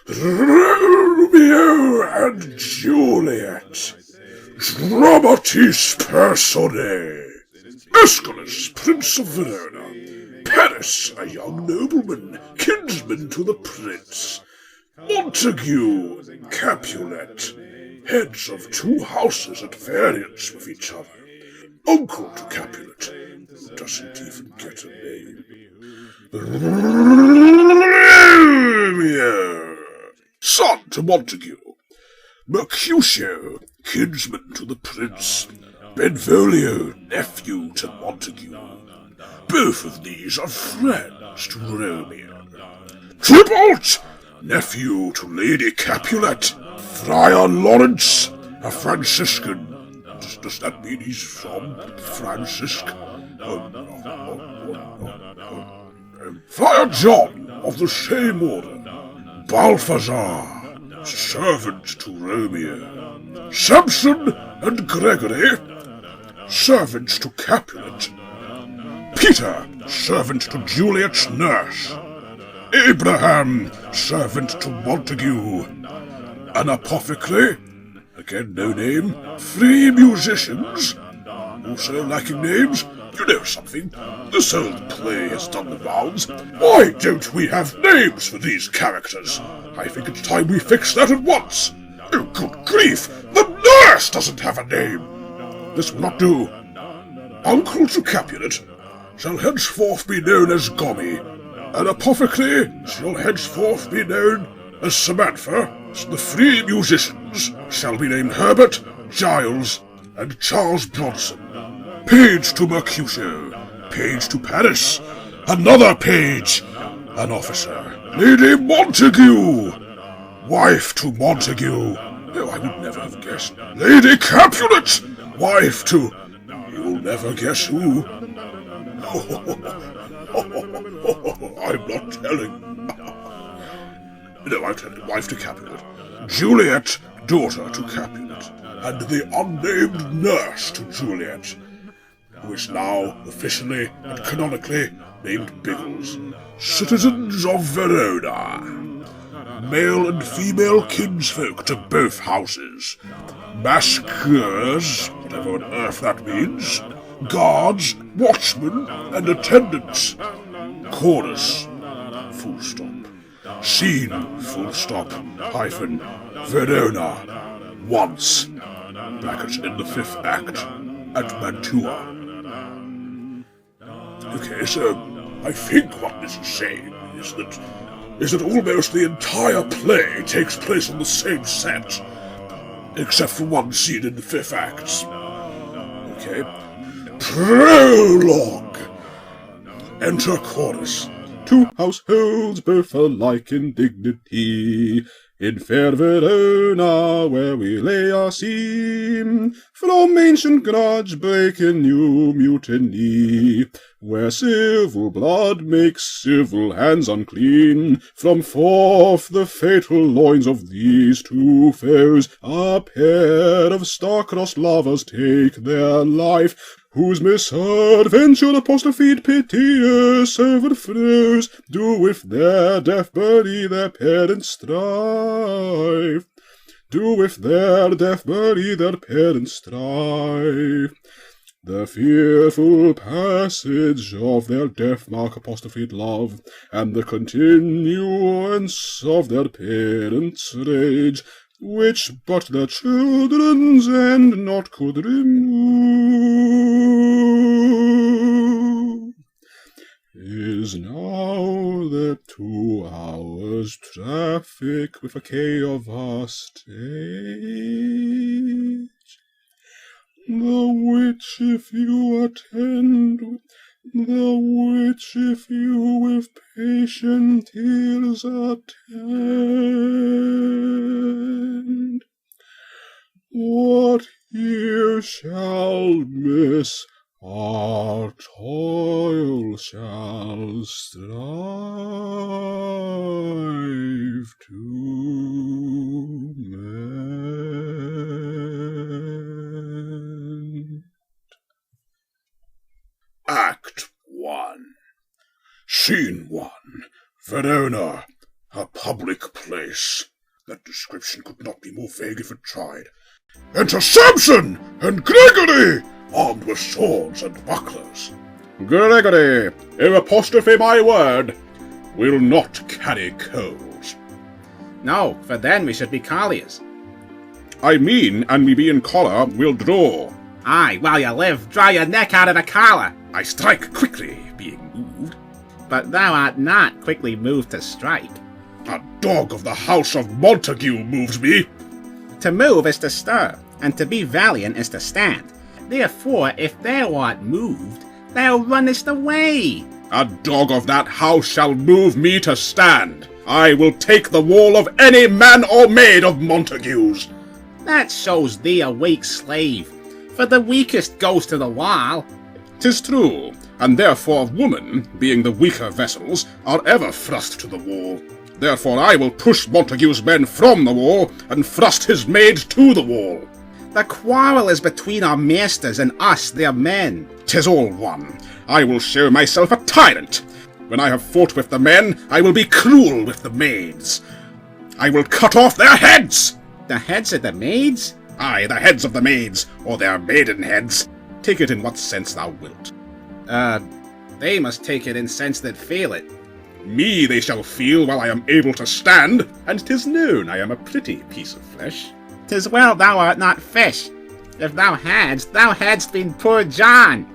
Romeo and Juliet. Dramatis personae. Aeschylus, Prince of Verona. Paris, a young nobleman, kinsman to the prince. Montague, Capulet, heads of two houses at variance with each other. Uncle to Capulet, who doesn't even get a name. Romeo, son to Montague. Mercutio, kinsman to the prince. Benvolio, nephew to Montague. Both of these are friends to Romeo. Tybalt, nephew to Lady Capulet. Friar Lawrence, a Franciscan. Does that mean he's from Francisc? Friar John, of the same order. Balthazar, servant to Romeo. Samson and Gregory, servants to Capulet. Peter, servant to Juliet's nurse. Abraham, servant to Montague. An apothecary, again no name. 3 musicians, also lacking names. You know something, this old play has done the rounds. Why don't we have names for these characters? I think it's time we fix that at once. Oh, good grief, the nurse doesn't have a name. This will not do. Uncle to Capulet shall henceforth be known as Gommy. An apothecary shall henceforth be known as Samantha. The 3 musicians shall be named Herbert, Giles, and Charles Bronson. Page to Mercutio. Page to Paris. Another page. An officer. Lady Montague. Wife to Montague. Oh, I would never have guessed. Lady Capulet. Wife to... You'll never guess who. I'm not telling. No, I'm telling. Wife to Capulet. Juliet, daughter to Capulet. And the unnamed nurse to Juliet, who is now officially and canonically named Biggles. Citizens of Verona. Male and female kinsfolk to both houses. Maskers, whatever on earth that means. Guards, watchmen, and attendants. Chorus, full stop. Scene, full stop, hyphen, Verona, once, brackets in the 5th act, at Mantua. Okay, so I think what this is saying is that almost the entire play takes place on the same set, except for one scene in the 5th act. Okay. Prologue. Enter chorus. 2 households both alike in dignity, in fair Verona where we lay our scene, from ancient grudge breaking new mutiny, where civil blood makes civil hands unclean. From forth the fatal loins of these 2 foes, a pair of star-crossed lovers take their life, whose misadventure apostrophed piteous overthrows, do with their death bury their parents' strife. Do with their death bury their parents' strife. The fearful passage of their death mark apostrophed love, and the continuance of their parents' rage, which but their children's end not could remove, is now the 2 hours' traffic with a K of our stage. The which if you attend, the which if you with patient ears attend, what here shall miss, our toil shall strive to mend. Act 1. Scene 1. Verona, a public place. That description could not be more vague if it tried. Enter Samson and Gregory, armed with swords and bucklers. Gregory, ere apostrophe my word, will not carry coals. No, for then we should be colliers. I mean, an we be in collar, we'll draw. Aye, while you live, draw your neck out of the collar. I strike quickly, being moved. But thou art not quickly moved to strike. A dog of the house of Montague moves me. To move is to stir, and to be valiant is to stand. Therefore, if thou art moved, thou runnest away. A dog of that house shall move me to stand. I will take the wall of any man or maid of Montague's. That shows thee a weak slave, for the weakest goes to the wall. 'Tis true, and therefore women, being the weaker vessels, are ever thrust to the wall. Therefore I will push Montague's men from the wall, and thrust his maid to the wall. The quarrel is between our masters and us, their men. 'Tis all one. I will show myself a tyrant. When I have fought with the men, I will be cruel with the maids. I will cut off their heads! The heads of the maids? Aye, the heads of the maids, or their maiden heads. Take it in what sense thou wilt. They must take it in sense that feel it. Me they shall feel while I am able to stand, and 'tis known I am a pretty piece of flesh. 'Tis well thou art not fish. If thou hadst been poor John.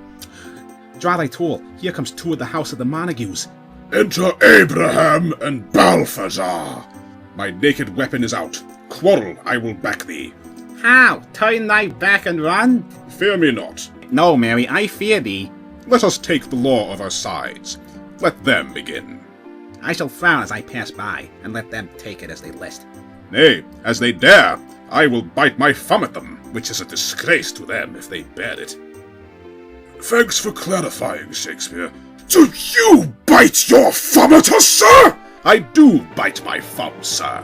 Draw thy tool. Here comes two of the house of the Montagues. Enter Abraham and Balthazar. My naked weapon is out. Quarrel, I will back thee. How? Turn thy back and run? Fear me not. No, Mary, I fear thee. Let us take the law of our sides. Let them begin. I shall frown as I pass by, and let them take it as they list. Nay, as they dare, I will bite my thumb at them, which is a disgrace to them if they bear it. Thanks for clarifying, Shakespeare. Do you bite your thumb at us, sir? I do bite my thumb, sir.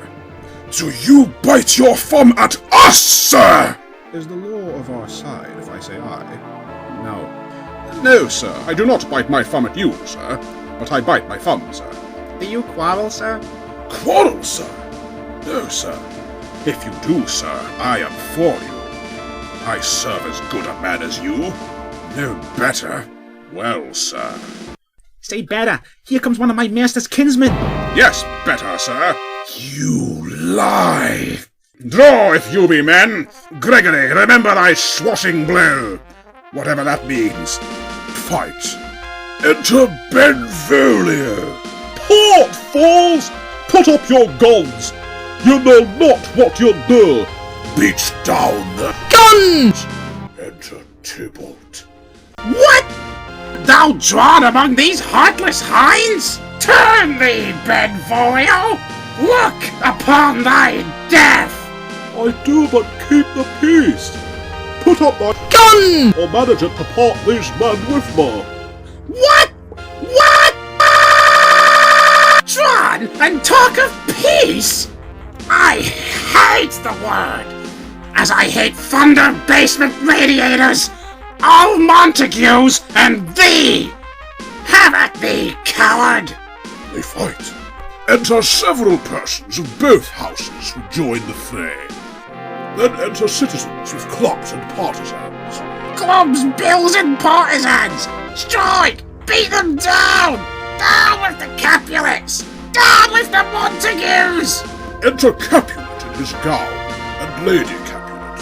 Do you bite your thumb at us, sir? Is the law of our side if I say I? No. No, sir, I do not bite my thumb at you, sir, but I bite my thumb, sir. Do you quarrel, sir? Quarrel, sir? No, sir. If you do, sir, I am for you. I serve as good a man as you. No better. Well, sir. Say better. Here comes one of my master's kinsmen. Yes, better, sir. You lie. Draw, if you be men. Gregory, remember thy swashing blow. Whatever that means. Fight. Enter Benvolio. Port, fools! Put up your guns. You know not what you do. Beat down the guns. Enter Tybalt. What? Thou drawn among these heartless hinds? Turn thee, Benvolio! Look upon thy death! I do but keep the peace. Put up thy gun, or manage it to part these men with me. What? What? Drawn and talk of peace? I hate the word, as I hate thunder basement radiators, all Montagues, and thee! Have at thee, coward! They fight. Enter several persons of both houses who join the fray. Then enter citizens with clubs and partisans. Clubs, bills, and partisans! Strike! Beat them down! Down with the Capulets! Down with the Montagues! Enter Capulet in his gown, and Lady Capulet.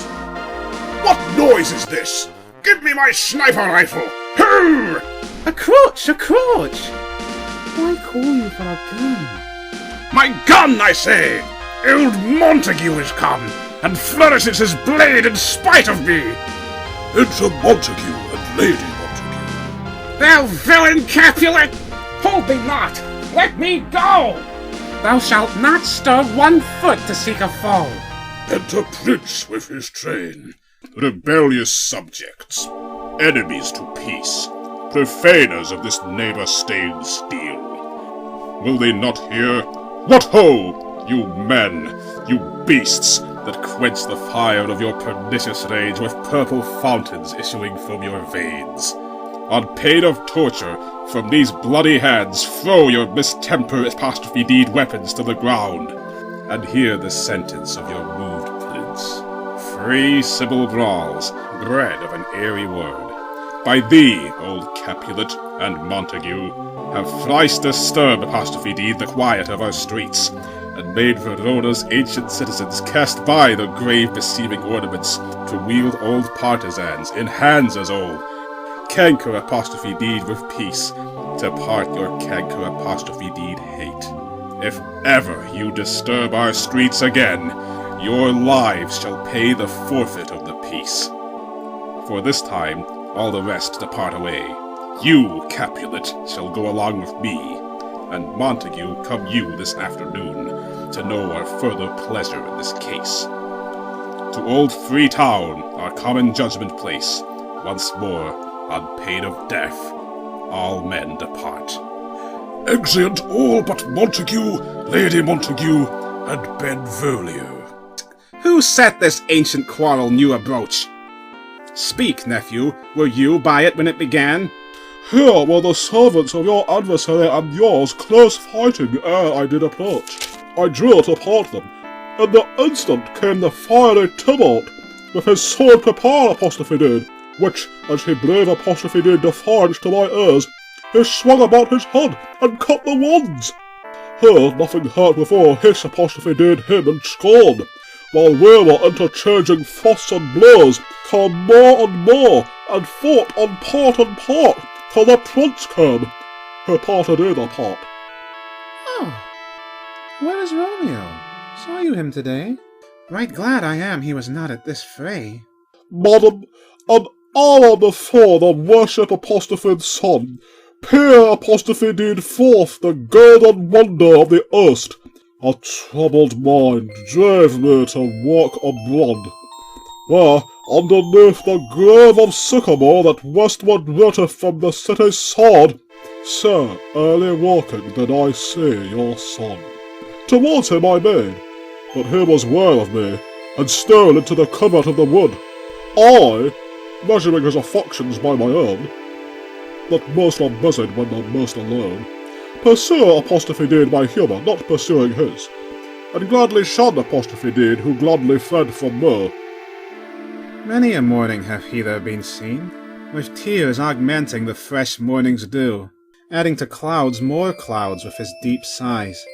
What noise is this? Give me my sniper rifle! Hoo! A crotch! A crotch! Why call you for a gun? My gun, I say! Old Montague is come, and flourishes his blade in spite of me! Enter Montague and Lady Montague. Thou villain Capulet! Hold thee not! Let me go! Thou shalt not stir 1 foot to seek a foe! Enter Prince with his train. Rebellious subjects, enemies to peace, profaners of this neighbor-stained steel. Will they not hear? What ho, you men, you beasts, that quench the fire of your pernicious rage with purple fountains issuing from your veins. on pain of torture, from these bloody hands, throw your mistemper apostrophe deed weapons to the ground, and hear the sentence of your moved prince. Free Sybil brawls, bred of an airy word. By thee, old Capulet and Montague, have thrice disturbed apostrophe deed the quiet of our streets, and made Verona's ancient citizens cast by their grave beseeming ornaments to wield old partisans in hands as old. Canker apostrophe deed with peace, to part your canker apostrophe deed hate. If ever you disturb our streets again, your lives shall pay the forfeit of the peace. For this time, all the rest depart away. You, Capulet, shall go along with me, and Montague come you this afternoon, to know our further pleasure in this case. To old Freetown, our common judgment place, once more, on pain of death, all men depart. Exeunt all but Montague, Lady Montague, and Benvolio. Who set this ancient quarrel new abroach? Speak, nephew, were you by it when it began? Here were the servants of your adversary and yours close fighting ere I did approach. I drew to part them, and the instant came the fiery tumult, with his sword prepare apostrophe did, which, as he brave apostrophe did defiance to my ears, he swung about his head and cut the wands. Here nothing hurt before his apostrophe did him in scorn, while we were interchanging thrusts and blows, came more and more, and fought on part and part, till the prince came. He parted either part. Oh, where is Romeo? Saw you him today? Right glad I am he was not at this fray. Madam, an hour before the worship apostrophe's son, peer apostrophe did forth the golden wonder of the earth. A troubled mind drave me to walk abroad, where, underneath the grove of sycamore that westward rooteth from the city's sod, so early walking did I see your son. Towards him I made, but he was ware of me, and stole into the covert of the wood. I, measuring his affections by my own, that most are busied when they're most alone, pursue apostrophe did my humour, not pursuing his, and gladly shunned apostrophe did who gladly fled from me. Many a morning have he there been seen, with tears augmenting the fresh morning's dew, adding to clouds more clouds with his deep sighs.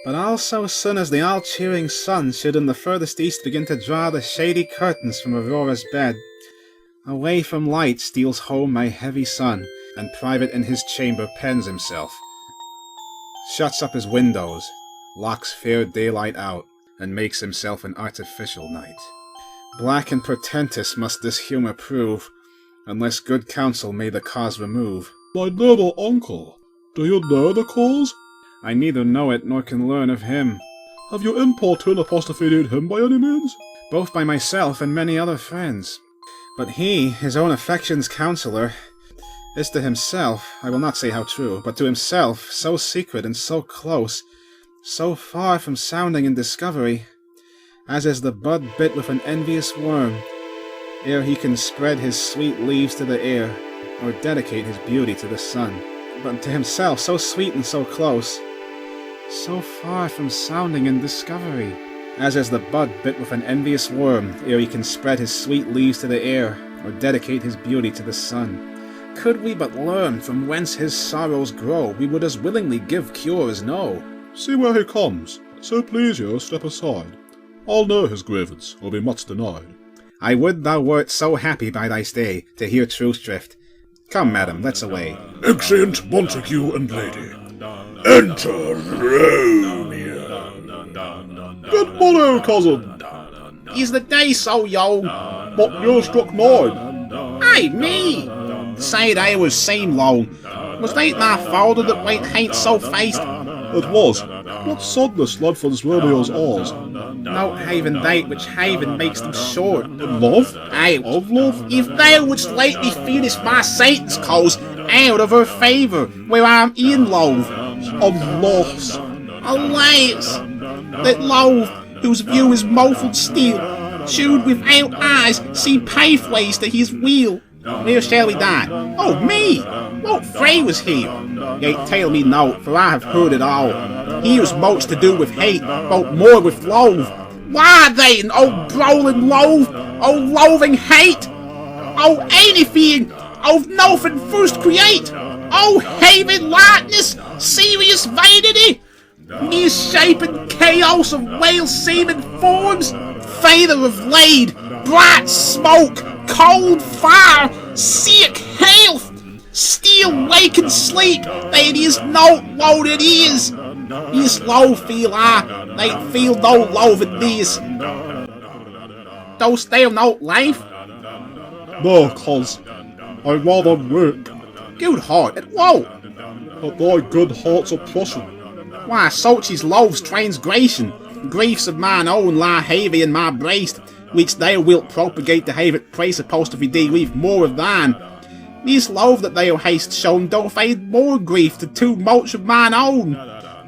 But all so soon as the all-cheering sun should in the furthest east begin to draw the shady curtains from Aurora's bed, away from light steals home my heavy son, and private in his chamber pens himself, shuts up his windows, locks fair daylight out, and makes himself an artificial night. Black and portentous must this humour prove, unless good counsel may the cause remove. My noble uncle, do you know the cause? I neither know it nor can learn of him. Have you importuned apostrophed him by any means? Both by myself and many other friends. But he, his own affection's counsellor, is to himself, I will not say how true, but to himself so secret and so close, so far from sounding in discovery, as is the bud bit with an envious worm, ere he can spread his sweet leaves to the air, or dedicate his beauty to the sun. But to himself so sweet and so close, so far from sounding in discovery, as is the bud bit with an envious worm, ere he can spread his sweet leaves to the air, or dedicate his beauty to the sun. Could we but learn from whence his sorrows grow, we would as willingly give cure as know. See where he comes. So please you, step aside. I'll know his grievance, or be much denied. I would thou wert so happy by thy stay, to hear truth drift. Come, madam, let's away. Exeunt Montague and Lady. Enter Romeo. Good morrow, cousin. Is the day so young? But you struck 9. Hey, me! Say they was seen long. Was they thy father that went hain't so faced? It was. What sadness led for this Romeo's oars? No haven date which haven makes them short. In love? Aye, Of love? if thou wouldst lately finish my Satan's cause out of her favour, where I'm in love. Alas! Alas! That love, whose view is muffled still, should without eyes see pathways to his will. Where shall we dine? Oh, me! What Frey was here? Yet tell me naught, for I have heard it all. Here's much to do with hate, but more with love. Why then, oh brawling love, oh loathing hate, oh anything, oh nothing first create, oh haven lightness, serious vanity, misshapen chaos of whale seeming forms, feather of lead, bright smoke, cold fire, sick health, still wake and sleep, that is not what it is. This love feel I, they feel no love in this. Dost thou not laugh? No, cos I rather weep. Good heart, at what? At thy good heart's oppression. Why, such is love's transgression. Griefs of mine own lie heavy in my breast, which thou wilt propagate to have it praise apostrophe thee with more of thine. This love that thou hast shown doth aid more grief to too much of mine own.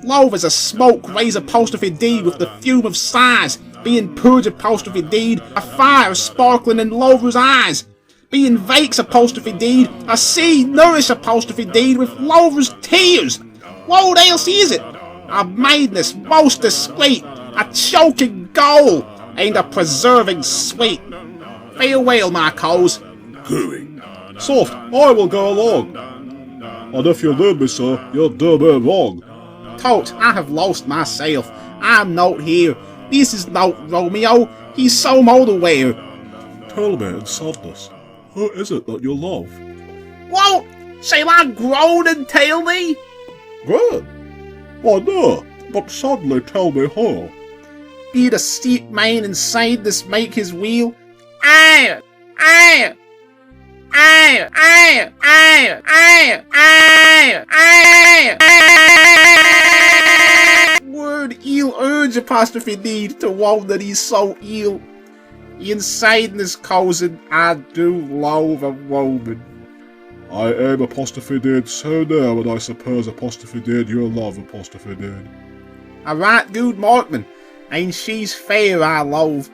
Love as a smoke raise apostrophe deed with the fume of sighs, being purge apostrophe deed, a fire sparkling in lover's eyes. Being vakes apostrophe deed, a sea nourish apostrophe deed with lover's tears. What else is it? A madness most discreet, a choking goal, and a preserving sweet. Farewell, my coz. Going. Soft, I will go along. And if you leave me, sir, you'll do me wrong. Tot, I have lost myself. I'm not here. This is not Romeo. He's so aware. Tell me in sadness, who is it that you love? What? Shall I groan and tell thee? Good. Why no, but suddenly tell me who. Be the steep man inside this make his wheel? Aye! Aye! Aye! Aye! Aye! Aye! Aye! Aye! Word ill urge apostrophe need to one that is so ill. Inside this cousin I do love a woman. I am apostrophe did so now, and I suppose apostrophe did your love apostrophe did. A right good markman, and she's fair I love.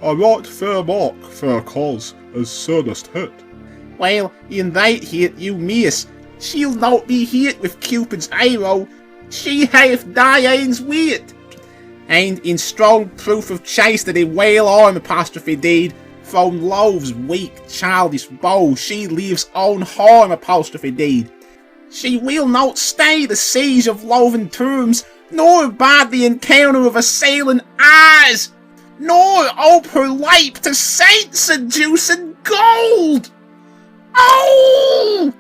A right fair mark, fair cause, as soonest hit. Well, in that hit you miss. She'll not be hit with Cupid's arrow. She hath Diane's wit. And in strong proof of chastity, well arm apostrophe deed, from love's weak childish bow, she lives on harm apostrophe deed. She will not stay the siege of love and terms, nor abide the encounter of assailing eyes, nor ope her lipe to saints and juice and gold. Oh!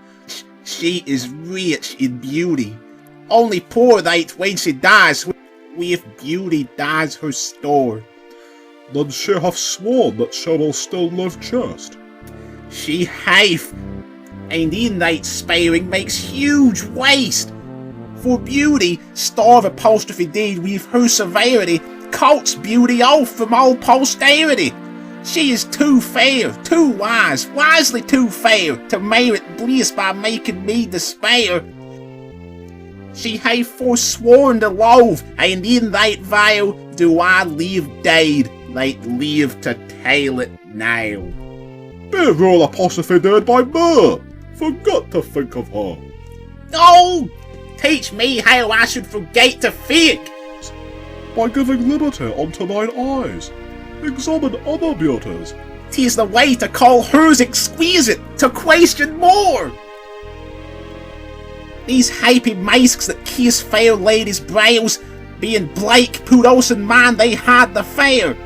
She is rich in beauty. Only poor that when she dies, with beauty dies her store. Then she hath sworn that she will still live chaste. She hath, and in that sparing makes huge waste. For beauty, starve apostrophe deed with her severity, cuts beauty off from all posterity. She is too fair, too wise, wisely too fair, to merit bliss by making me despair. She hath forsworn to love, and in that vow do I live dead, that live to tell it now. Be rule apostrophe did by me! Forgot to think of her. Oh! Teach me how I should forget to think! By giving liberty unto mine eyes. Examine other beauties. 'Tis the way to call hers exquisite, to question more. These happy masks that kiss fair ladies' brows, being Blake, Pudos, and mine, they hide the fair.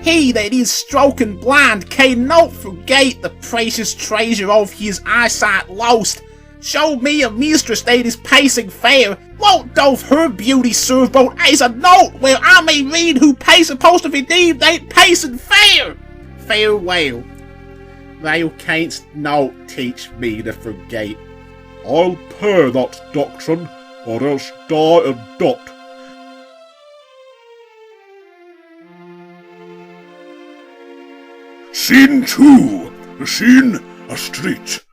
He that is stroking blind cannot forget the precious treasure of his eyesight lost. Show me a mistress that is pacing fair. What doth her beauty serve both as a note where I may read who pace apostrophe deed that pacing fair? Farewell. Thou canst not teach me to forget. I'll pay that doctrine, or else die in dot. Scene 2. Scene a street.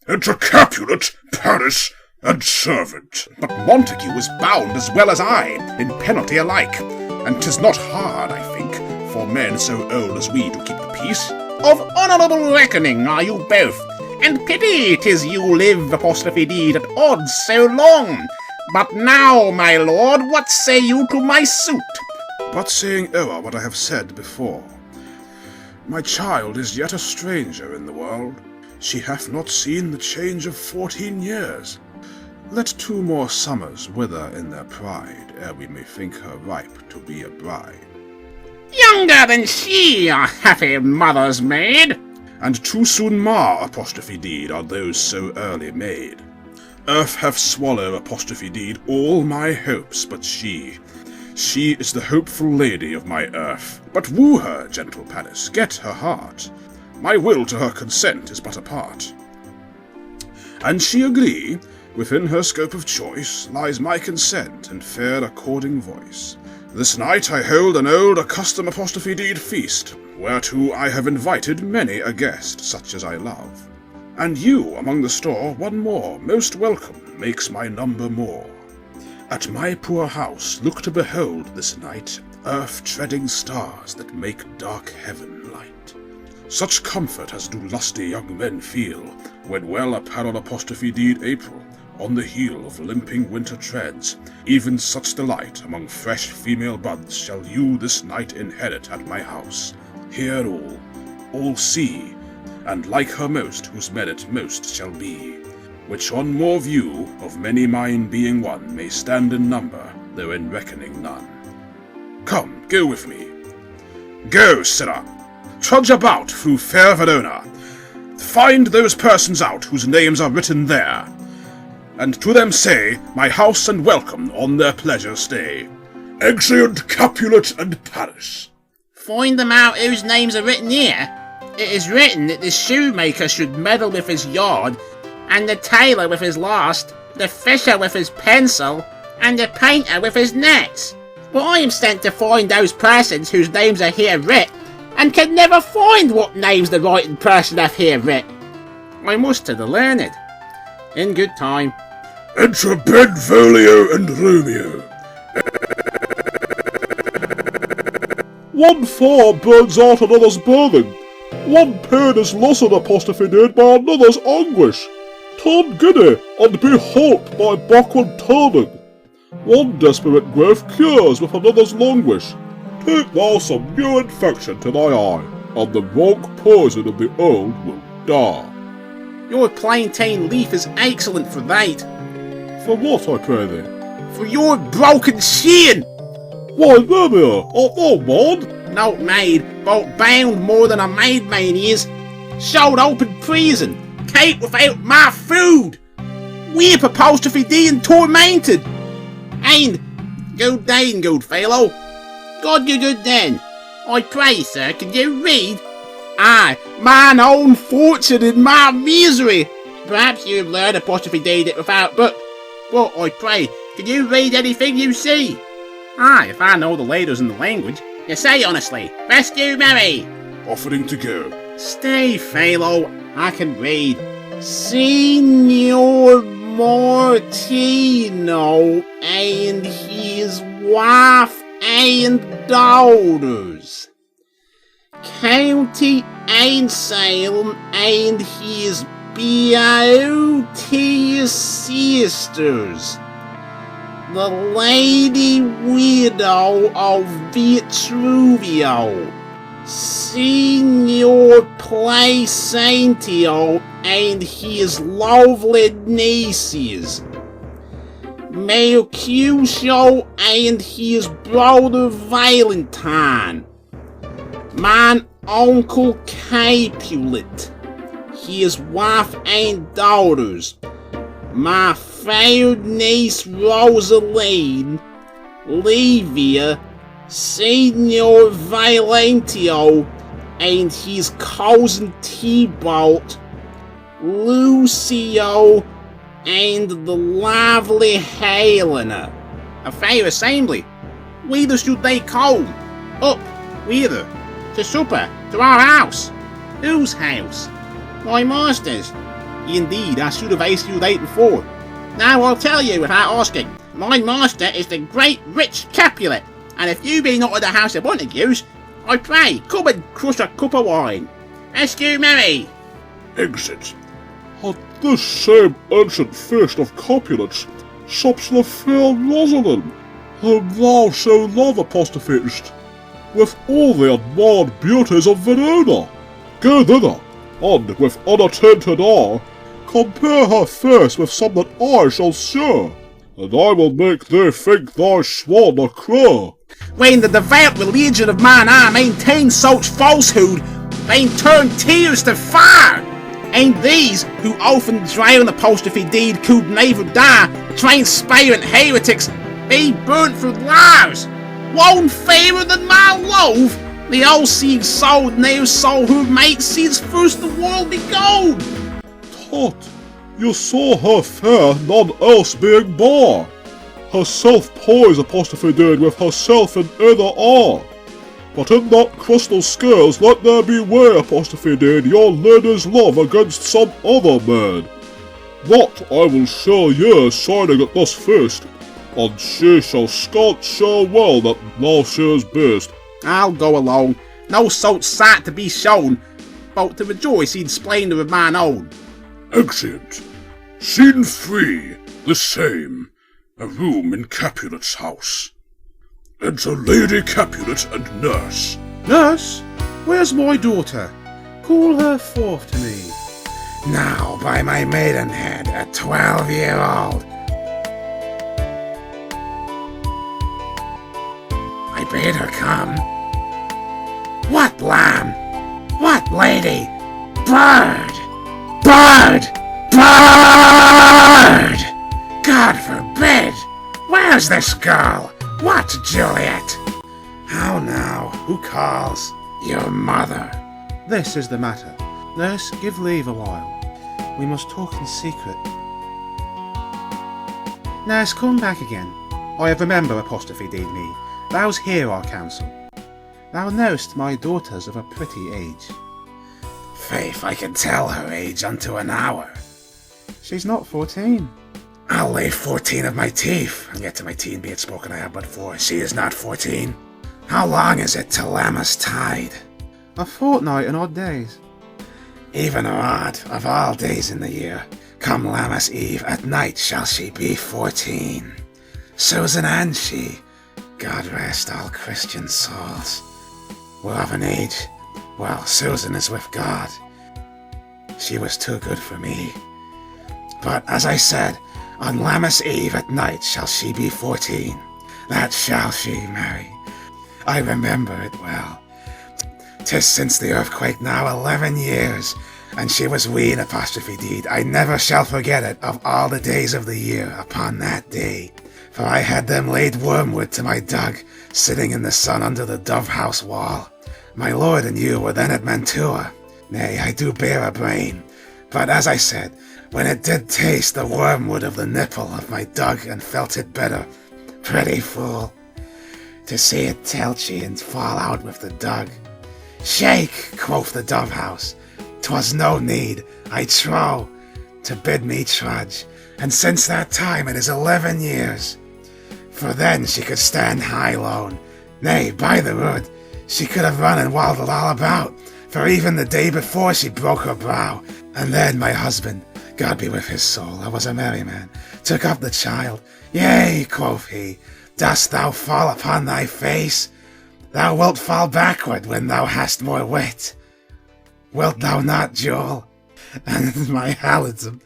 Enter Capulet, Paris, and servant. But Montague is bound as well as I, in penalty alike, and 'tis not hard, I think, for men so old as we to keep the peace. Of honourable reckoning are you both, and pity 'tis you live apostrophe D at odds so long. But now, my lord, what say you to my suit? But saying o'er what I have said before, my child is yet a stranger in the world. She hath not seen the change of 14 years. Let 2 more summers wither in their pride, ere we may think her ripe to be a bride. Younger than she, a happy mother's maid. And too soon mar apostrophe deed are those so early made. Earth hath swallowed apostrophe deed all my hopes, but she is the hopeful lady of my earth. But woo her, gentle Paris, get her heart. My will to her consent is but a part. And she agree, within her scope of choice lies my consent and fair according voice. This night I hold an old accustomed apostrophe deed feast, whereto I have invited many a guest, such as I love. And you, among the store, one more, most welcome, makes my number more. At my poor house look to behold this night earth-treading stars that make dark heaven light. Such comfort as do lusty young men feel, when well apparelled apostrophe deed April, on the heel of limping winter treads, even such delight among fresh female buds shall you this night inherit at my house. Hear all see, and like her most whose merit most shall be, which on more view of many mine being one may stand in number, though in reckoning none. Come, go with me. Go, sirrah, trudge about through fair Verona, find those persons out whose names are written there, and to them say, my house and welcome on their pleasure stay. Exeunt Capulet and Paris. Find them out whose names are written here. It is written that the shoemaker should meddle with his yard, and the tailor with his last, the fisher with his pencil, and the painter with his nets. But I am sent to find those persons whose names are here writ, and can never find what names the writing person hath here writ. I must to the learned. In good time. Enter Benvolio and Romeo. 1 fire burns out another's burning. 1 pain is lessened apostrophe deed by another's anguish. Turn giddy, and be holp by backward turning. 1 desperate growth cures with another's languish. Take thou some new infection to thy eye, and the wrong poison of the old will die. Your plantain leaf is excellent for that. For what, I pray thee? For your broken shin. Why, Romeo, art thou mad? Not made, but bound more than a maidman is. Showed open prison, kept without my food. Weep apostrophe D and tormented. And, good day, good fellow. God you good then. I pray, sir, can you read? Aye, mine own fortune in my misery. Perhaps you've learned apostrophe D it without, but I pray, can you read anything you see? Aye, if I know the letters in the language. You say honestly, rescue Mary. Offering to go. Stay, fellow, I can read. Signor Martino and his wife and daughters. County Anselm and his beauteous sisters. The Lady Widow of Vitruvio, Signor Placentio and his lovely nieces, Mercutio and his brother Valentine, mine uncle Capulet, his wife and daughters, my fair niece Rosaline, Livia, Signor Valentio, and his cousin Tybalt, Lucio, and the lovely Helena. A fair assembly. Whither should they come? Up, whither? To supper, to our house. Whose house? My master's. Indeed, I should have asked you that before. Now I'll tell you without asking. My master is the great rich Capulet, and if you be not at the house of Montagues, I pray, come and crush a cup of wine. Rescue Mary. Exit. This same ancient feast of Capulets sups the fair Rosalind, whom thou so love apostrophised, with all the admired beauties of Verona. Go thither, and with unattainted eye, compare her face with some that I shall show, and I will make thee think thy swan a crow. When the devout religion of mine eye maintains such falsehood, they turn tears to fire. And these, who often drown apostrophe deed, could never die, transparent heretics, be burnt for lives. One fairer than my love, the all-seeing soul never saw her mate since first the world begun. Tut, you saw her fair, none else being bar. Herself poise apostrophe did with herself in either eye. But in that crystal scales let there be way apostrophe did your lady's love against some other man. That I will show ye shining at this feast, and she shall scant show well that thou she's best. I'll go alone, no such sight to be shown, but to rejoice in splendour of mine own. Exeunt. Scene 3, the same. A room in Capulet's house. Enter Lady Capulet and nurse. Nurse, where's my daughter? Call her forth to me. Now, by my maidenhead, a 12-year-old. I bade her come. What lamb? What lady? Bird! Bird! Bird! God forbid! Where's this girl? What, Juliet? How now? Who calls? Your mother. This is the matter. Nurse, give leave a while. We must talk in secret. Nurse, come back again. I have remembered apostrophe deed me. Thou's hear our counsel. Thou know'st my daughter's of a pretty age. Faith, I can tell her age unto an hour. She's not 14. I'll lay 14 of my teeth, and yet to my teen be it spoken I have but 4. She is not 14. How long is it till Lammas tide? A fortnight and odd days. Even or odd, of all days in the year, come Lammas Eve, at night shall she be 14. Susan and she, God rest all Christian souls, were of an age. Well, Susan is with God. She was too good for me. But, as I said, on Lammas Eve at night shall she be 14. That shall she, Mary. I remember it well. 'Tis since the earthquake now 11 years, and she was wean apostrophe deed. I never shall forget it of all the days of the year upon that day. For I had them laid wormwood to my dug, sitting in the sun under the dove-house wall. My lord and you were then at Mantua. Nay, I do bear a brain. But as I said, when it did taste the wormwood of the nipple of my dug and felt it bitter, pretty fool, to see it telchy and fall out with the dug. Shake, quoth the dove-house, 'twas no need, I trow, to bid me trudge, and since that time it is 11 years. For then she could stand high lone, nay, by the rood, she could have run and waddled all about, for even the day before she broke her brow, and then my husband, God be with his soul, I was a merry man, took up the child. Yea, quoth he, dost thou fall upon thy face? Thou wilt fall backward when thou hast more wit. Wilt thou not, Joel? And my Hallidsome,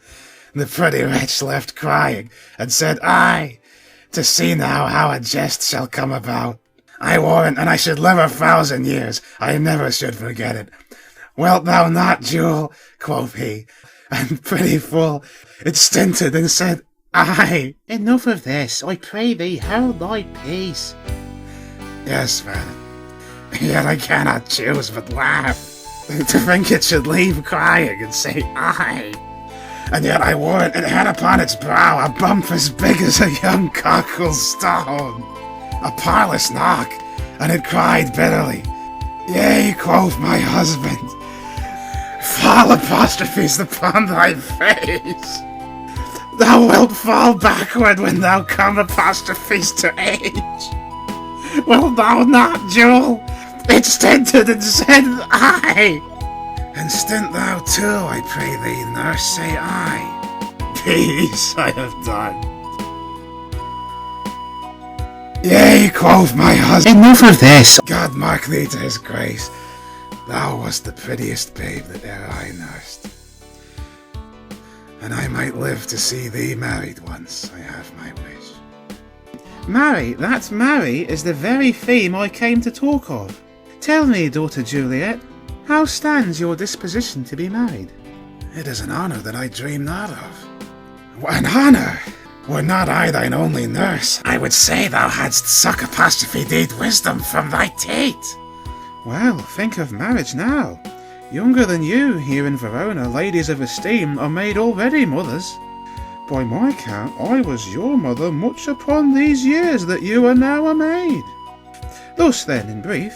the pretty wretch left crying, and said, Aye, to see now how a jest shall come about. I warrant, and I should live 1,000 years, I never should forget it. Wilt thou not, Jewel? Quoth he, and pretty full, it stinted and said, Aye. Enough of this, I pray thee, hold thy peace. Yes, madam, yet I cannot choose but laugh. To think it should leave crying and say, Aye. And yet I warrant it had upon its brow a bump as big as a young cockerel's stone, a parlous knock, and it cried bitterly, Yea, quoth my husband, fall apostrophes upon thy face. Thou wilt fall backward when thou come apostrophes to age. Wilt thou not, Jewel? It stinted and said, Aye. And stint thou too, I pray thee, nurse, say I. Peace I have done. Yea, quoth my husband. Enough of this. God mark thee to his grace. Thou wast the prettiest babe that e'er I nursed. And I might live to see thee married once, I have my wish. Marry, that marry is the very theme I came to talk of. Tell me, daughter Juliet, how stands your disposition to be married? It is an honour that I dream not of. An honour! Were not I thine only nurse, I would say thou hadst suck apostrophe-deed wisdom from thy teat. Well, think of marriage now. Younger than you, here in Verona, ladies of esteem are made already mothers. By my count, I was your mother much upon these years that you are now a maid. Thus then, in brief,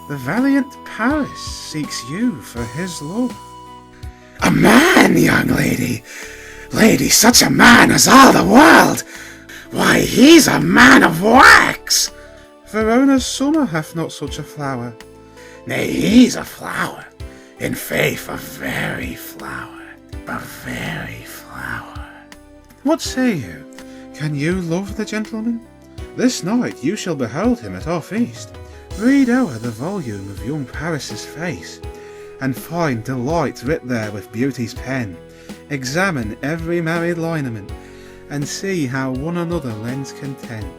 the valiant Paris seeks you for his love. A man, young lady! Lady, such a man as all the world! Why, he's a man of wax! Verona's summer hath not such a flower. Nay, he's a flower. In faith, a very flower. A very flower. What say you? Can you love the gentleman? This night you shall behold him at our feast. Read o'er the volume of young Paris's face, and find delight writ there with beauty's pen. Examine every married lineament, and see how one another lends content.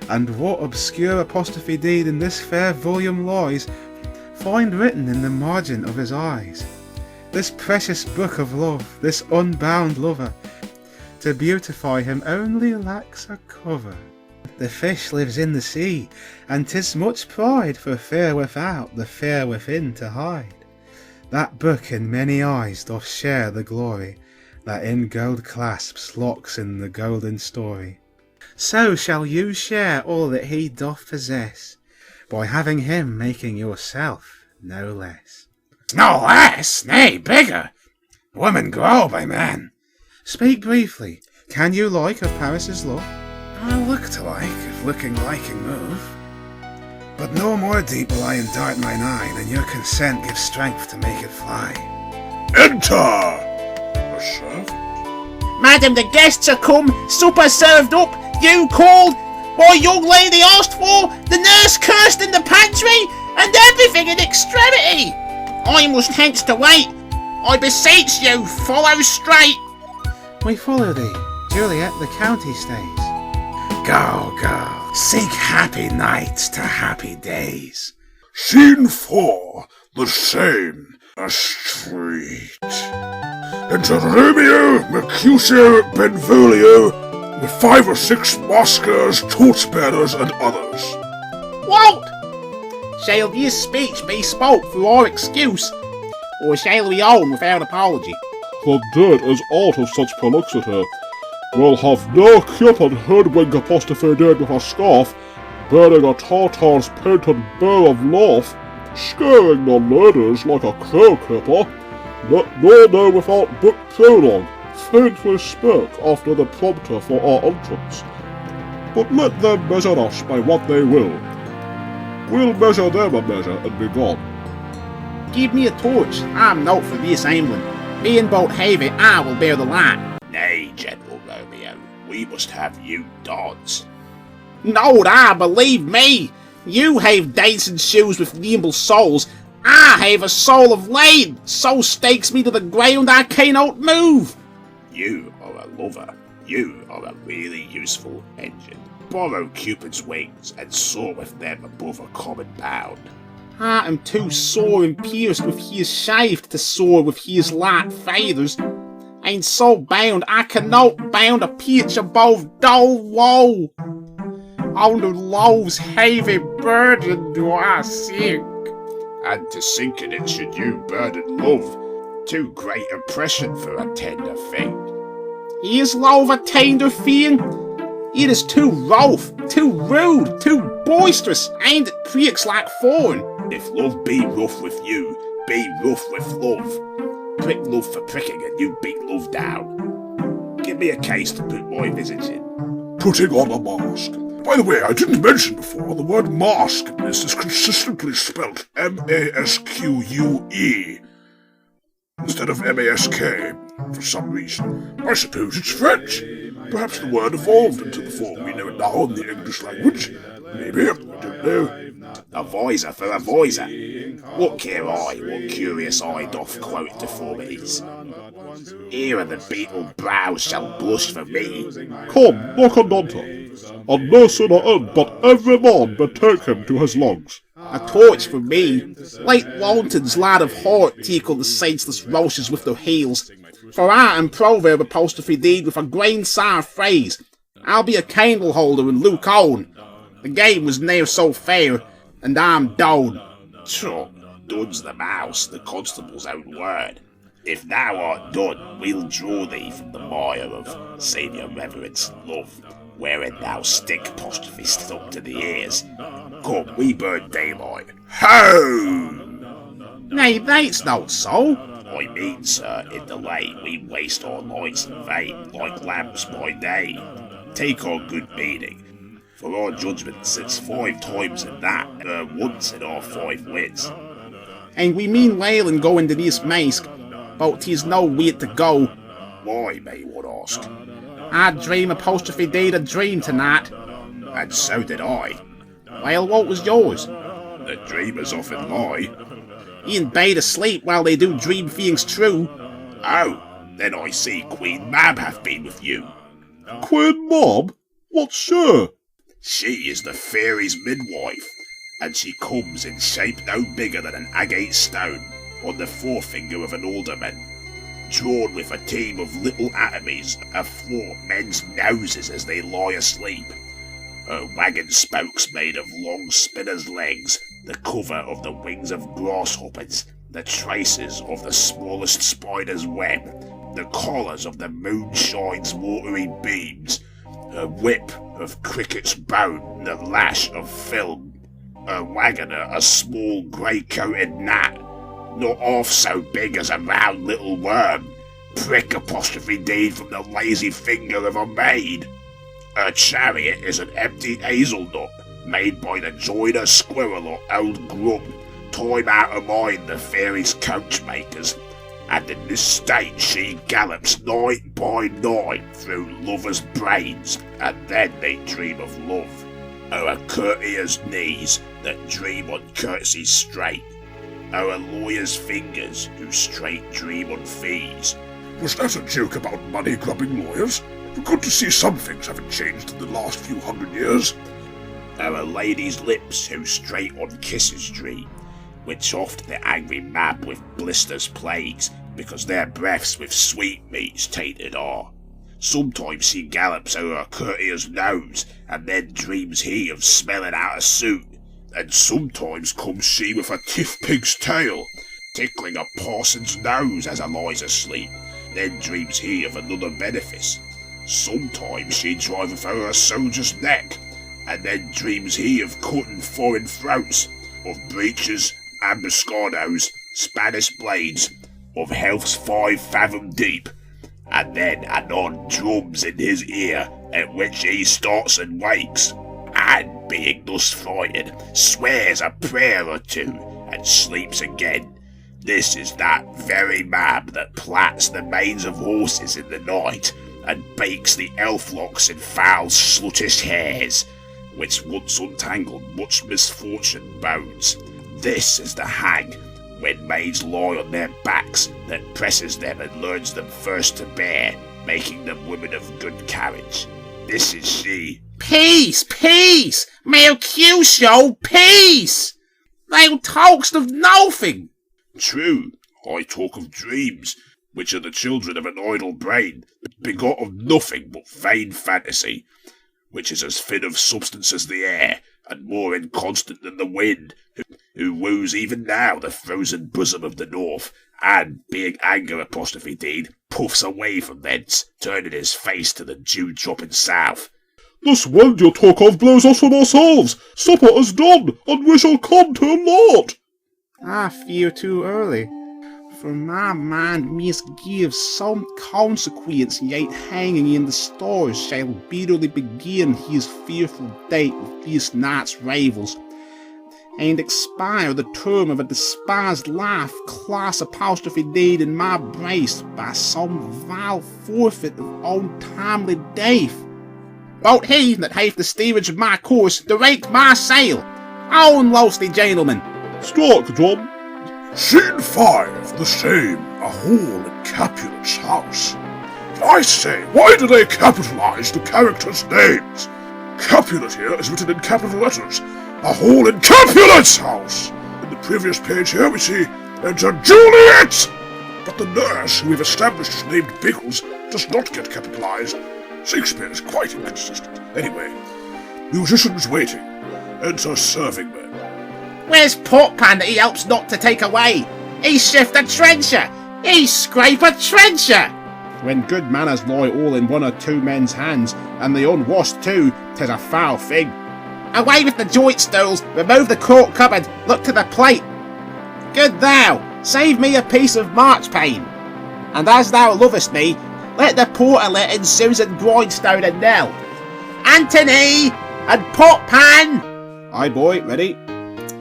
And what obscure apostrophe deed in this fair volume lies, find written in the margin of his eyes. This precious book of love, this unbound lover, to beautify him only lacks a cover. The fish lives in the sea, and 'tis much pride for fear without, the fear within to hide. That book in many eyes doth share the glory, that in gold clasps locks in the golden story. So shall you share all that he doth possess, by having him making yourself no less. No less, nay, bigger. Women grow by men. Speak briefly. Can you like of Paris's love? I'll look to like, if looking liking move. But no more deep will I endart mine eye, than your consent gives strength to make it fly. Enter! A servant? Madam, the guests are come, supper served up, you called, my young lady asked for, the nurse cursed in the pantry, and everything in extremity. I must hence to wait. I beseech you, follow straight. We follow thee. Juliet, the county stays. Go, go, seek happy nights to happy days. Scene 4. The same. A street. Enter Romeo, Mercutio, Benvolio, with 5 or 6 maskers, torchbearers, and others. What? Shall this speech be spoke for our excuse, or shall we own without apology? The dead is out of such prolixity. We'll have no Cupid hoodwink apostrophe dead with a scarf, bearing a Tartar's painted bow of laugh, scaring the ladies like a crow clipper. Nor know without book prologue, faintly spoke after the prompter for our entrance. But let them measure us by what they will. We'll measure them a measure and be gone. Give me a torch, I'm not for this England. Being both heavy, I will bear the light. Nay, General Romeo, we must have you dons. No, I believe me. You have dancing shoes with nimble soles. I have a soul of lead, so stakes me to the ground I cannot move. You are a lover. You are a really useful engine. Borrow Cupid's wings and soar with them above a common bound. I am too sore and pierced with his shaft to soar with his light feathers, and so bound I cannot bound a pitch above dull woe. Under love's heavy burden do I sink. And to sink in it should you burden love, too great oppression for a tender thing. Is love a tender thing? It is too rough, too rude, too boisterous, and it pricks like thorn. If love be rough with you, be rough with love. Prick love for pricking and you beat love down. Give me a case to put my visage in. Putting on a mask. By the way, I didn't mention before, the word mask in this is consistently spelt M-A-S-Q-U-E. instead of MASK for some reason. I suppose it's French. Perhaps the word evolved into the form we know it now in the English language. Maybe, I don't know. A voiser for a voiser. What care I what curious-eyed doth quote deformities? Here the beetle brows shall blush for me. Come, knock on Donta, and no sooner end but every man betake him to his lungs. A torch for me. Like Wanton's lad of Hort tickle the senseless roaches with their heels. For art and proverb apostrophe deed with a grain sour phrase. I'll be a candle holder and Luke Owen. The game was ne'er so fair, and I'm down. Sure, done's the mouse, the constable's own word. If thou art done, we'll draw thee from the mire of saviour reverence and love, wherein thou stick apostrophe stuck to the ears. Come, we burn daylight. Ho! Nay, that's not so. I mean, sir, in the lane we waste our lights in vain, like lamps by day. Take our good meaning, for our judgment sits 5 times in that, once in our 5 wits. And we mean well in going to this mask, but 'tis no way to go. Why, may one ask? I dream apostrophe deed a dream tonight. And so did I. Well, what was yours? The dreamers often lie. In bed asleep while they do dream things true. Oh, then I see Queen Mab hath been with you. Queen Mab? What's she? She is the fairy's midwife, and she comes in shape no bigger than an agate stone on the forefinger of an alderman, drawn with a team of little atomies athwart men's noses as they lie asleep. Her wagon spokes made of long spinner's legs, the cover of the wings of grasshoppers, the traces of the smallest spider's web, the collars of the moonshine's watery beams, her whip of cricket's bone, the lash of film, her wagoner a small grey-coated gnat, not half so big as a round little worm, prick apostrophe deed from the lazy finger of a maid. Her chariot is an empty hazelnut, made by the joiner squirrel or old Grum, time out of mind the fairies' coachmakers, and in this state she gallops night by night through lovers' brains, and then they dream of love. O'er courtiers' knees that dream on courtesy straight, o'er lawyers' fingers who straight dream on fees. Was that a joke about money-grubbing lawyers? Good to see some things haven't changed in the last few 100 years. O'er ladies' lips who straight on kisses dream, which oft the angry Mab with blisters plagues, because their breaths with sweetmeats tainted are. Sometimes she gallops o'er a courtier's nose, and then dreams he of smelling out a suit, and sometimes comes she with a tiff pig's tail, tickling a parson's nose as a lies asleep, then dreams he of another benefice. Sometimes she driveth o'er a soldier's neck, and then dreams he of cutting foreign throats, of breeches, ambuscados, Spanish blades, of health's 5 fathom deep, and then anon drums in his ear, at which he starts and wakes, and being thus frighted, swears a prayer or two, and sleeps again. This is that very Mab that plats the manes of horses in the night, and bakes the elf locks in foul sluttish hairs, which once untangled much misfortune bodes. This is the hag, when maids lie on their backs, that presses them and learns them first to bear, making them women of good carriage. This is she. Peace, peace! Mercutio, peace! Thou talk'st of nothing. True, I talk of dreams, which are the children of an idle brain, begot of nothing but vain fantasy, which is as thin of substance as the air, and more inconstant than the wind, who woos even now the frozen bosom of the north, and, being anger apostrophe deed, puffs away from thence, turning his face to the dew-dropping south. This wind you talk of blows us from ourselves. Supper is done, and we shall come to a lot. I fear too early. For my mind misgives some consequence yet hanging in the stars shall bitterly begin his fearful date with this night's ravels. and expire the term of a despised life, class apostrophe deed in my brace by some vile forfeit of untimely death. Won't he that hath the steerage of my course direct my sail? On, lusty gentlemen! Strike, John. Scene 5, the same, a hall in Capulet's house. I say, why do they capitalize the characters' names? Capulet here is written in capital letters. A hall in Capulet's house! In the previous page here we see, enter Juliet! But the nurse, who we've established is named Biggles, does not get capitalized. Shakespeare is quite inconsistent. Anyway, musicians waiting. Enter serving men. Where's Porkpan that he helps not to take away? He shift a trencher! He scrape a trencher! When good manners lie all in one or two men's hands, and the unwashed too, 'tis a foul thing. Away with the joint stools, remove the cork cupboard, look to the plate. Good thou, save me a piece of marchpane. And as thou lovest me, let the porter let in Susan Grindstone and Nell. Anthony! And Potpan! Aye boy, ready?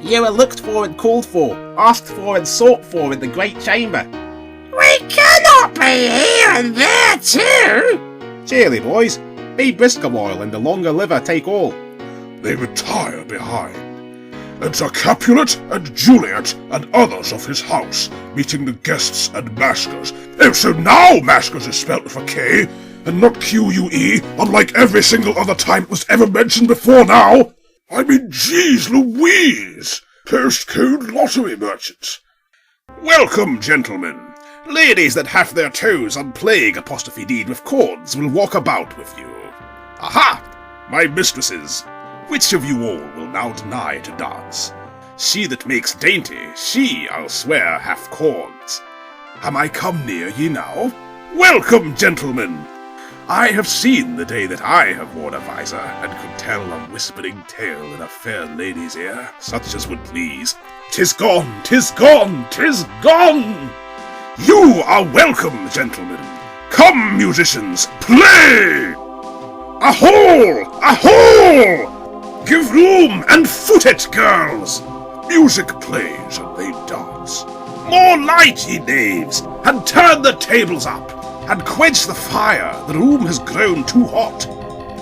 You are looked for and called for, asked for and sought for in the great chamber. We cannot be here and there too! Cheerly, boys. Be brisk a while, and the longer liver take all. They retire behind. Enter Capulet and Juliet and others of his house, meeting the guests and maskers. Oh, so now maskers is spelt with a K, and not Q-U-E, unlike every single other time it was ever mentioned before now. I mean, geez Louise! Postcode lottery merchants. Welcome, gentlemen. Ladies that have their toes on plague apostrophe deed with cords will walk about with you. Aha! My mistresses, which of you all will now deny to dance? She that makes dainty, she, I'll swear, hath cords. Am I come near ye now? Welcome, gentlemen! I have seen the day that I have worn a visor, and could tell a whispering tale in a fair lady's ear, such as would please. 'Tis gone, 'tis gone, 'tis gone! You are welcome, gentlemen. Come, musicians, play! A hole! A hole! Give room and foot it, girls! Music plays and they dance. More light, ye knaves, and turn the tables up, and quench the fire. The room has grown too hot.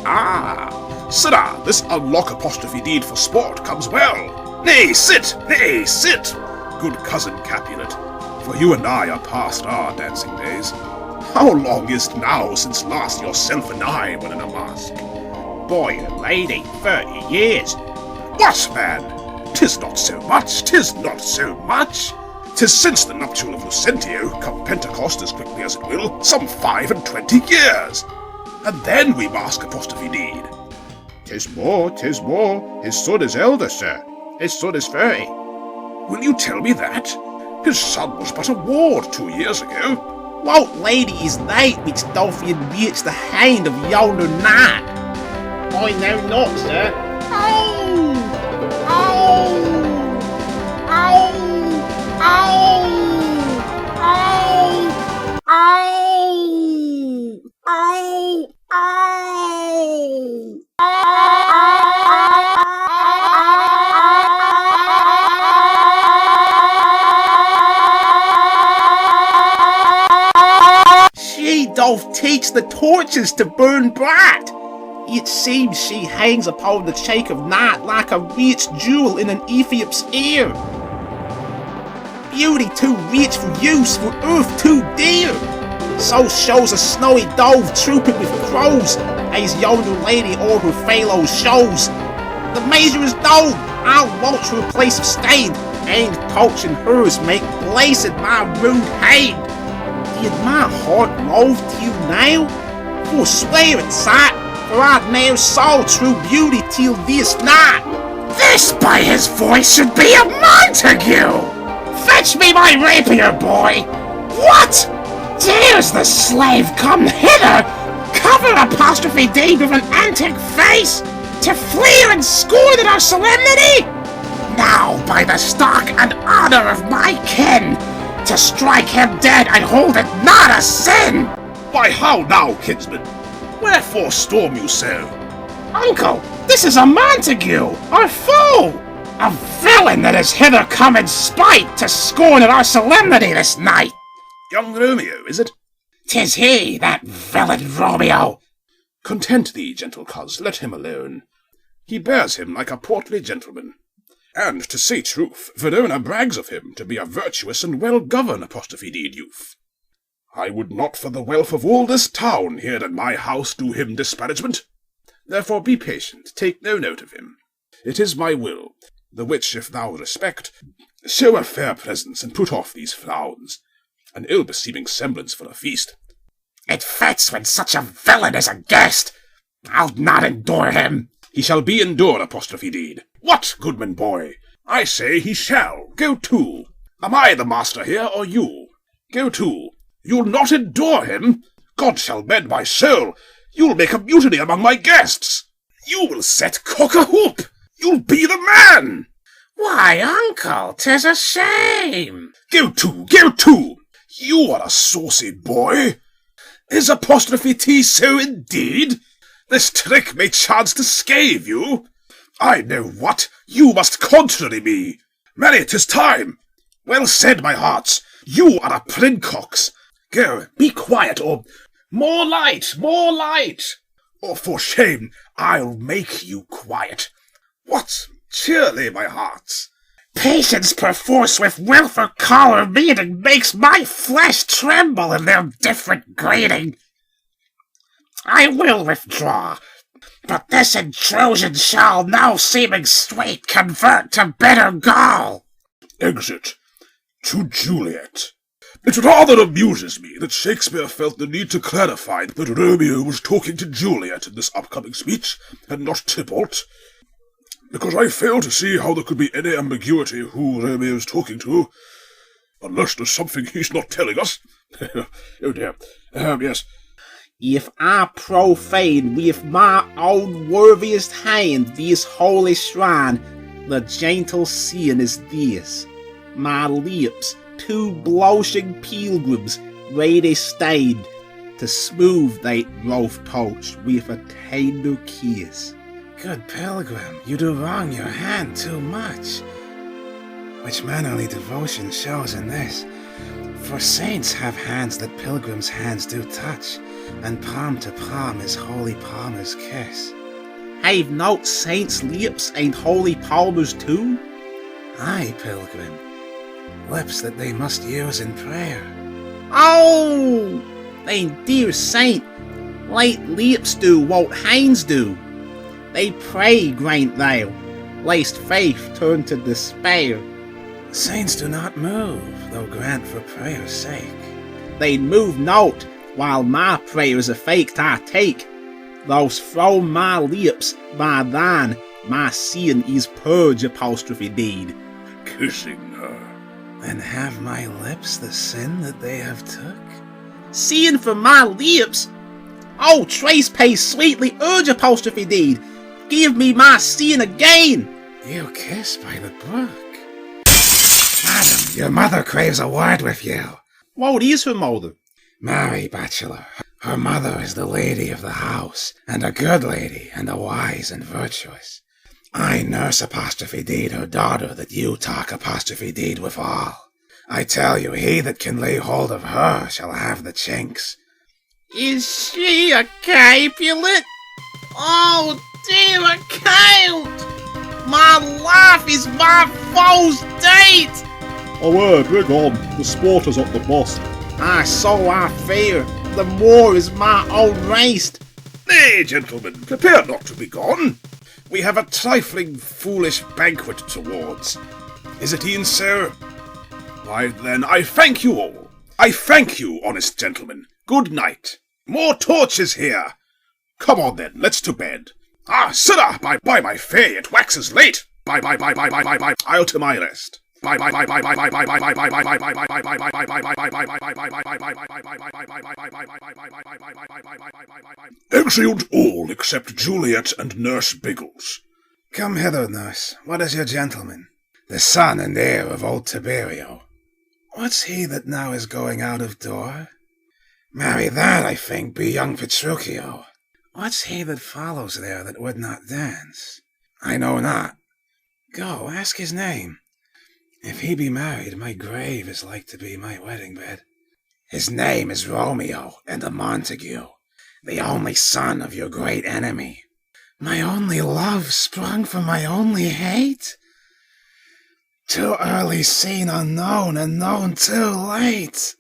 Ah, sirrah, this unlock apostrophe deed for sport comes well. Nay, sit! Nay, sit! Good cousin Capulet, for you and I are past our dancing days. How long is't now since last yourself and I were in a mask? Boy and lady, 30 years. What, man? 'Tis not so much, 'tis not so much. 'Tis since the nuptial of Lucentio, come Pentecost as quickly as it will, some 25 years. And then we mask apostrophe deed. 'Tis more, 'tis more. His son is elder, sir. His son is 30. Will you tell me that? His son was but a ward 2 years ago. What lady is that which doth reach the hand of yonder knight? I know not, sir. Oh! Oh! Oh! Oh! Oh! Oh! Oh! She doth teach the torches to burn bright. It seems she hangs upon the cheek of night like a rich jewel in an Ethiop's ear. Beauty too rich for use, for earth too dear. So shows a snowy dove trooping with crows, as yonder lady or her fellows shows. The measure is done. I'll watch her place of stand, and touching hers make blessed my rude hand. Did my heart love to you now? Forswear it, sight, for I ne'er saw true beauty till this night. This, by his voice, should be a Montague! Fetch me my rapier, boy! What? Dares the slave come hither, cover apostrophe deed with an antic face, to fleer and scorn at our solemnity? Now, by the stock and honor of my kin, to strike him dead I hold it not a sin! Why, how now, kinsman? Wherefore storm you so? Uncle, this is a Montague, our foe! A villain that is hither come in spite to scorn at our solemnity this night. Young Romeo, is it? 'Tis he, that villain Romeo. Content thee, gentle coz, let him alone. He bears him like a portly gentleman. And, to say truth, Verona brags of him to be a virtuous and well-governed apostrophe-deed youth. I would not for the wealth of all this town here in my house do him disparagement. Therefore be patient, take no note of him. It is my will, the which if thou respect, show a fair presence and put off these frowns, an ill-beseeming semblance for a feast. It fits when such a villain is a guest. I'll not endure him. He shall be endured, apostrophe-deed. What, goodman boy? I say he shall. Go to. Am I the master here, or you? Go to. You'll not endure him? God shall mend my soul. You'll make a mutiny among my guests. You will set cock-a-hoop. You'll be the man. Why, uncle, 'tis a shame. Go to, go to. You are a saucy boy. Is apostrophe T so indeed? This trick may chance to scathe you. I know what, you must contrary me. Marry, 'tis time. Well said, my hearts. You are a princox. Go, be quiet, or more light, more light. Or for shame, I'll make you quiet. What? Cheerly, my hearts. Patience perforce with wilful choler meeting makes my flesh tremble in their different grading. I will withdraw, but this intrusion shall, now seeming straight, convert to bitter gall. Exit. To Juliet. It rather amuses me that Shakespeare felt the need to clarify that Romeo was talking to Juliet in this upcoming speech, and not Tybalt, because I fail to see how there could be any ambiguity who Romeo's talking to, unless there's something he's not telling us. Oh dear. Yes. If I profane with my own worthiest hand this holy shrine, the gentle sin is this. My lips, two blushing pilgrims, ready stayed to smooth that rough touch with a tender kiss. Good pilgrim, you do wrong your hand too much, which mannerly devotion shows in this. For saints have hands that pilgrims' hands do touch, and palm to palm is holy palmer's kiss. Have not saints' lips and holy palmers too? Aye, pilgrim, lips that they must use in prayer. Oh, then dear saint, like lips do what hands do. They pray, grant thou, lest faith turn to despair. Saints do not move, though grant for prayer's sake. They move not, while my prayers a fake I take. Thus from my lips, by thine, my sin is purge apostrophe deed. Kissing her. Then have my lips the sin that they have took? Sin from my lips? Oh, trace pays sweetly urge apostrophe deed. Give me my sin again. You kiss by the brook. Madam, your mother craves a word with you. What is her mother? Marry, bachelor, her mother is the lady of the house, and a good lady, and a wise and virtuous. I nurse apostrophe deed her daughter, that you talk apostrophe deed withal. I tell you, he that can lay hold of her shall have the chinks. Is she a Capulet? Oh, dear account! My life is my foe's date! Away, bring on, the sport is at the boss. So I fear, the more is my own race. Nay, gentlemen, prepare not to be gone. We have a trifling, foolish banquet towards. Is it e'en so? Why, then, I thank you all. I thank you, honest gentlemen. Good night. More torches here. Come on, then, let's to bed. Sirrah, by my fay, it waxes late. Bye. I'll to my rest. Bye. Exeunt all except Juliet and Nurse Biggles. Come hither, nurse. What is your gentleman? The son and heir of old Tiberio. What's he that now is going out of door? Marry, that, I think, be young Petruchio. What's he that follows there that would not dance? I know not. Go, ask his name. If he be married, my grave is like to be my wedding bed. His name is Romeo, and a Montague, the only son of your great enemy. My only love sprung from my only hate? Too early seen unknown, and known too late.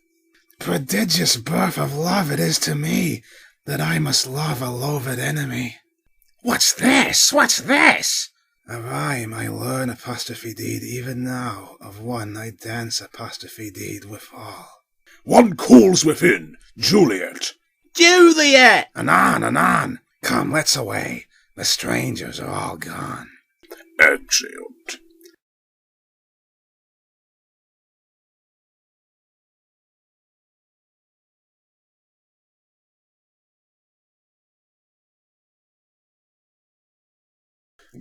Prodigious birth of love it is to me, that I must love a loathed enemy. What's this? What's this? A rhyme I learn apostrophe deed even now, of one I dance apostrophe deed withal. One calls within, Juliet. Juliet! Anon, anon. Come, let's away. The strangers are all gone. Excellent.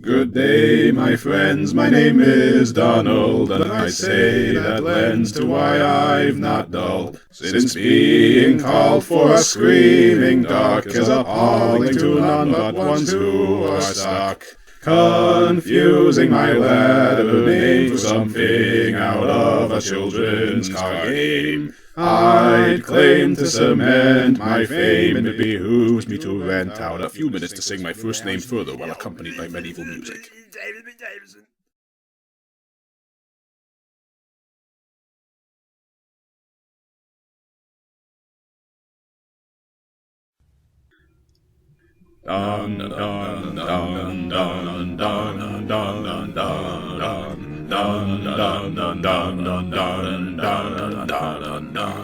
Good day, my friends, my name is Donald, and I say that lends to why I've not dulled, since being called for a screaming dark is appalling to none but ones who are stuck. Confusing my lad a name for something out of a children's card game. I'd claim to cement my fame, and it behooves me to rent out a few minutes to sing my first name further while accompanied by medieval music. Dun dun dun dun dun dun dun dun dun dun dun dun dun dun dun dun dun dun.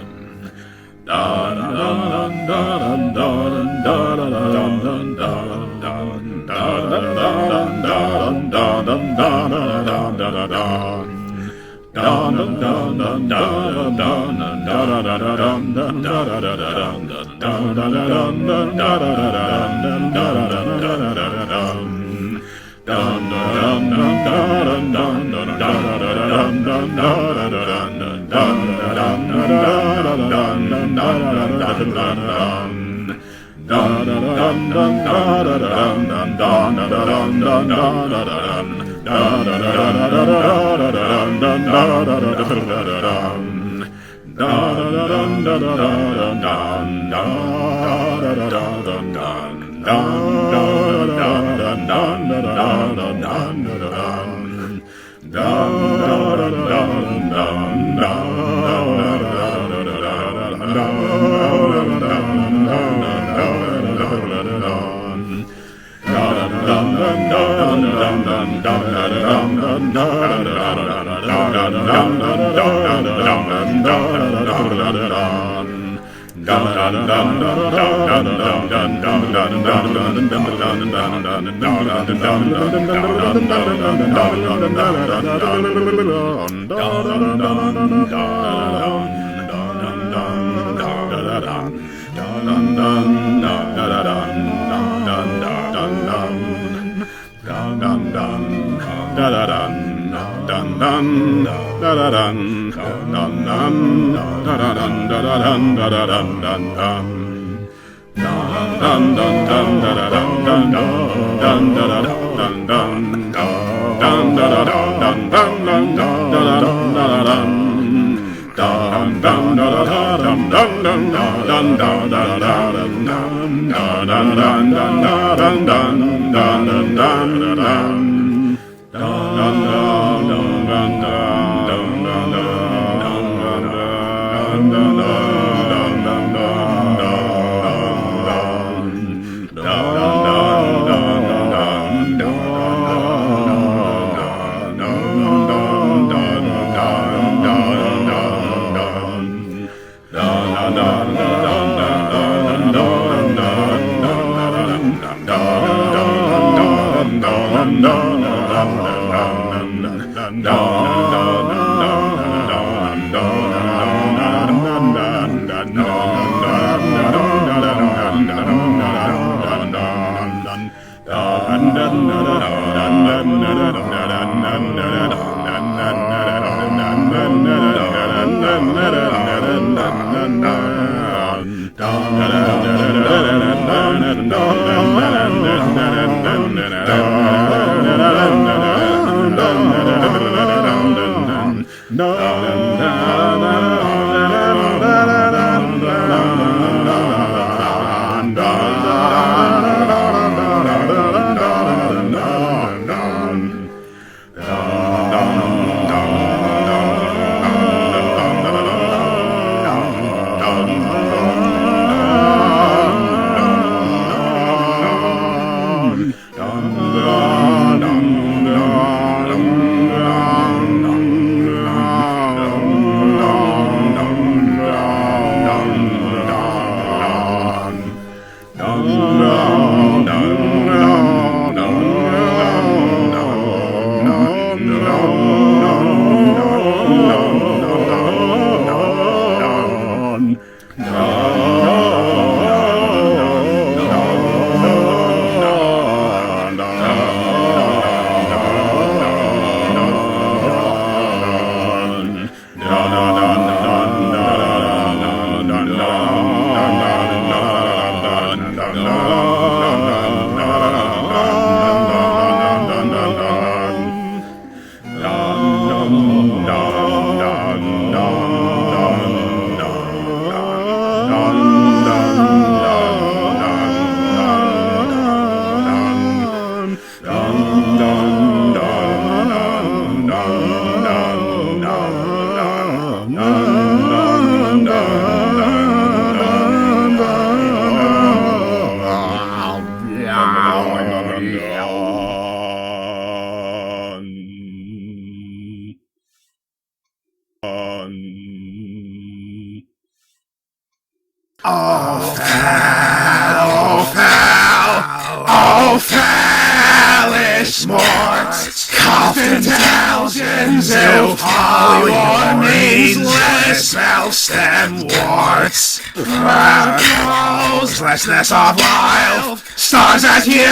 Oh, foolish morts, coughed indulgence, ill all your meaningless self-stem warts, purposelessness of life, stars at you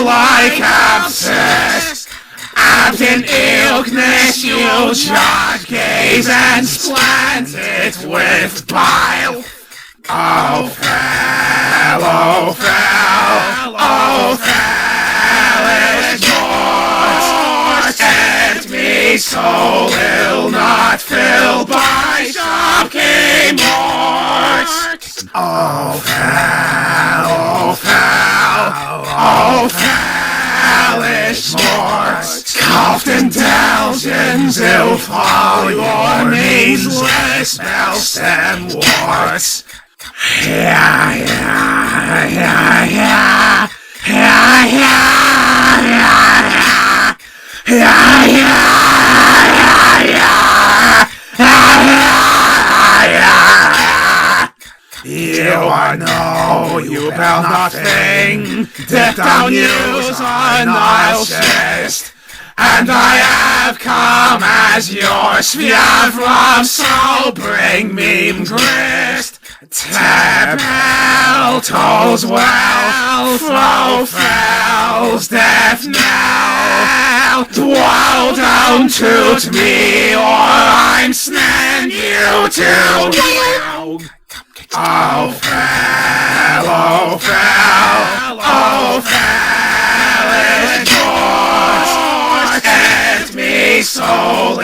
like abscess, apt in illness you judge, gaze and slant it with bile. Oh, foul, oh, foul, oh, foolish morts, and me soul ill not filled by shocking morts. Oh, foul, oh, foul, oh, foolish morts, coughed indulgence, ill fall your meaningless spell-stem warts. Yeah, yeah, yeah, yeah, yeah, yeah, yeah, yeah, yeah. You are no, you bell nothing, death down news on Nile's chest, and I have come as your sphere from so bring me grist. Tap tolls well, flow fells death now. Dwell down toot me, or I'm snand you to. Oh, fell, oh, fell, oh, foolish morts, and me soul